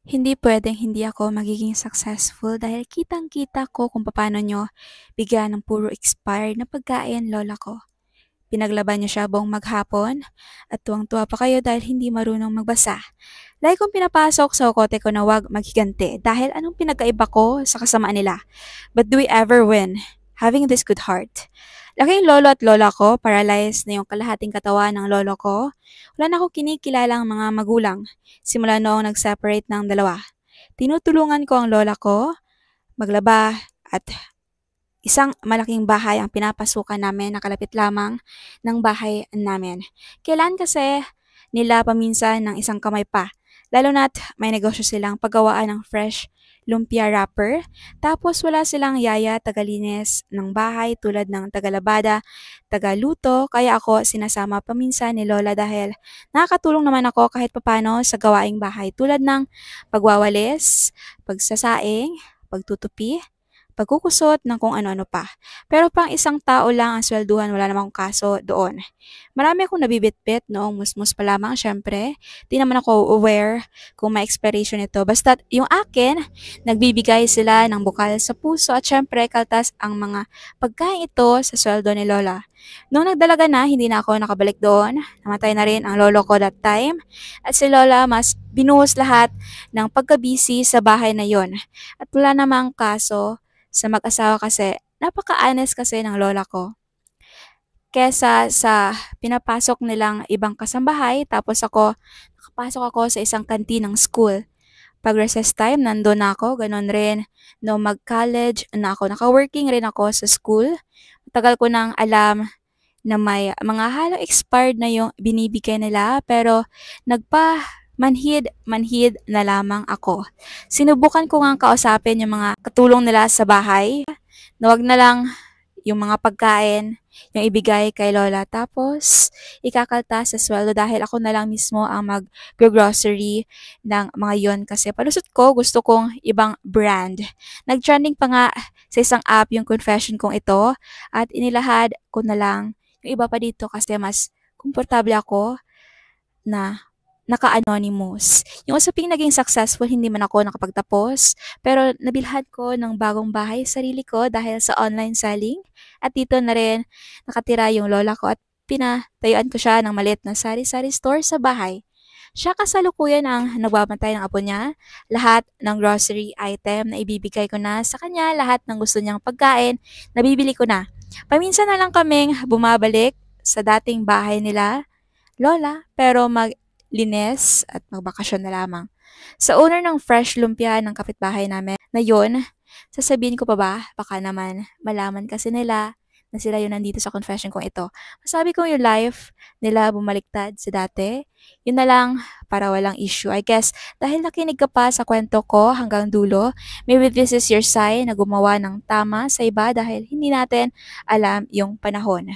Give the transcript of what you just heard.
Hindi puwedeng hindi ako magiging successful dahil kitang-kita ko kung papaano niyo bigyan ng puro expired na pagkain lola ko. Pinaglaban niyo siya buong maghapon at tuwang-tuwa pa kayo dahil hindi marunong magbasa. Lagi kong pinapasok sa kote ko na wag maghiganti dahil anong pinagkaiba ko sa kasamaan nila. But do we ever win? Having this good heart. Laking lolo at lola ko, paralyzed na yung kalahating katawan ng lolo ko. Wala na akong kinikilalang mga magulang. Simula noong nag-separate ng dalawa. Tinutulungan ko ang lola ko maglaba at isang malaking bahay ang pinapasukan namin na kalapit lamang ng bahay namin. Kailan kasi nila paminsan ng isang kamay pa, lalo na't may negosyo silang paggawaan ng fresh lumpia wrapper, tapos wala silang yaya tagalinis ng bahay tulad ng tagalabada, tagaluto, kaya ako sinasama paminsan ni Lola dahil nakakatulong naman ako kahit papano sa gawaing bahay tulad ng pagwawalis, pagsasaing, pagtutupi, pagkukusot ng kung ano-ano pa. Pero pang isang tao lang ang swelduhan, wala namang kaso doon. Marami akong nabibitbit noong musmus pa lamang, syempre. Di naman ako aware kung may expiration ito. Basta yung akin, nagbibigay sila ng bukal sa puso at syempre kaltas ang mga pagkain ito sa sweldo ni Lola. Noong nagdalaga na, hindi na ako nakabalik doon. Namatay na rin ang lolo ko that time. At si Lola mas binuhos lahat ng pagkabisi sa bahay na yon. At wala namang kaso sa mag-asawa kasi napaka-honest kasi ng lola ko. Kesa sa pinapasok nilang ibang kasambahay, tapos nakapasok ako sa isang canteen ng school. Pag recess time, nandun na ako, ganun rin. No mag-college na ako, naka-working rin ako sa school. Matagal ko nang alam na may mga halong expired na yung binibigay nila, pero manhid na lamang ako. Sinubukan ko ngang kausapin yung mga katulong nila sa bahay na wag na lang yung mga pagkain yung ibigay kay lola. Tapos, ikakaltas sa sweldo dahil ako na lang mismo ang mag-grocery ng mga yon kasi palusot ko, gusto kong ibang brand. Nag-trending pa nga sa isang app yung confession kong ito at inilahad ko na lang yung iba pa dito kasi mas komportable ako na naka-anonymous. Yung usaping naging successful, hindi man ako nakapagtapos, pero nabilhan ko ng bagong bahay sarili ko dahil sa online selling. At dito na rin nakatira yung lola ko at pinatayuan ko siya ng maliit na sari-sari store sa bahay. Siya kasalukuyan ang nagbabantay ng apo niya. Lahat ng grocery item na ibibigay ko na sa kanya, lahat ng gusto niyang pagkain, nabibili ko na. Paminsan na lang kaming bumabalik sa dating bahay nila lola, pero maglinis at magbakasyon na lamang. Sa owner ng fresh lumpia ng kapitbahay namin na yun, sasabihin ko pa ba? Baka naman malaman kasi nila na sila yung nandito sa confession kong ito. Masabi kong yung life nila bumaliktad sa dati, yun na lang para walang issue. I guess dahil nakinig ka pa sa kwento ko hanggang dulo, maybe this is your sign na gumawa ng tama sa iba dahil hindi natin alam yung panahon.